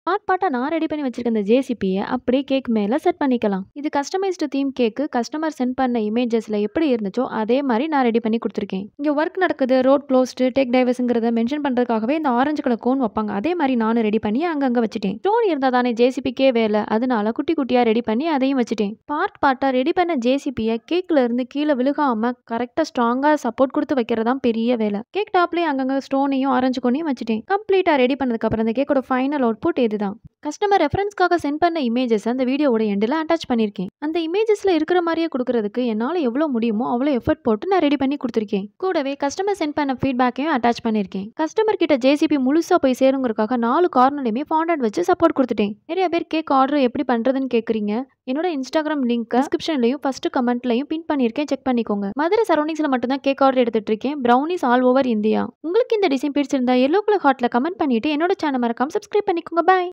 Part நான் ready பண்ணி வச்சிருக்க இந்த ஜேசிபியை அப்படியே கேக் மேல செட் பண்ணிக்கலாம். இது கஸ்டமைஸ்டு தீம் கேக்கு. கஸ்டமர் சென்ட் பண்ண இமேஜஸ்ல எப்படி இருந்துச்சோ அதே மாதிரி நான் ரெடி பண்ணி கொடுத்துருக்கேன். இங்க ஒர்க் நடக்குது, ரோட் க்ளோஸ்டு, டேக் டைவர்ஸ்ங்கிறத மென்ஷன் பண்றதுக்காகவே இந்த ஆரஞ்சு கலர் கோன் வைப்பாங்க. அதே மாதிரி நானும் ரெடி பண்ணி அங்கங்க வச்சுட்டேன். ஸ்டோன் இருந்தா தானே ஜேசிபிக்கே வேலை, அதனால குட்டி குட்டியா ரெடி பண்ணி அதையும் வச்சுட்டேன். பார்ட்டா ரெடி பண்ண ஜேசிபியை கேக்ல இருந்து கீழே விழுகாம கரெக்டா ஸ்ட்ராங்கா சப்போர்ட் கொடுத்து வைக்கிறதா பெரிய வேலை. கேக் டாப்லயே அங்கங்க ஸ்டோனையும் ஆரஞ்சு கோனையும் வச்சுட்டேன். கம்ப்ளீட்டா ரெடி பண்ணதுக்கு அப்புறம் இந்த கேக்கோட ஃபைனல் அவுட்புட் இதுதான். கஸ்டமர் ரெஃபரன்ஸ்க்காக சென்ட் பண்ண இமேஜஸ் அந்த வீடியோவோட எண்டில் அட்டாச் பண்ணியிருக்கேன். அந்த இமேஜஸ்ல இருக்கிற மாதிரியே கொடுக்கறதுக்கு என்னால் எவ்வளோ முடியுமோ அவ்வளோ எஃபர்ட் போட்டு நான் ரெடி பண்ணி கொடுத்துருக்கேன். கூடவே கஸ்டமர் சென்ட் பண்ண ஃபீட்பேக்கையும் அட்டாச் பண்ணியிருக்கேன். கஸ்டமர் கிட்ட ஜேசிபி முழுசா போய் சேருங்கிறதுக்காக 4 கார்னர்லையுமே ஃபாண்டன்ட் வச்சு சப்போர்ட் கொடுத்துட்டேன். நிறைய பேர் கேக் ஆர்டர் எப்படி பண்றதுன்னு கேட்குறீங்க. என்னோட இன்ஸ்டாகிராம் லிங்க் டிஸ்கிரிப்ஷன்லையும் ஃபர்ஸ்ட் கமெண்ட்லையும் பின் பண்ணியிருக்கேன், செக் பண்ணிக்கோங்க. மதுரை சரௌண்டிங்ஸ்ல மட்டும் தான் கேக் ஆர்டர் எடுத்துட்டு இருக்கேன். Brownies all over India. உங்களுக்கு இந்த டிசைன் பிடிச்சிருந்தா எல்லோ கலர் ஹார்ட்ல கமெண்ட் பண்ணிட்டு என்னோட சேனல் மறக்காம சப்ஸ்கிரைப் பண்ணிக்கோங்க. பாய்.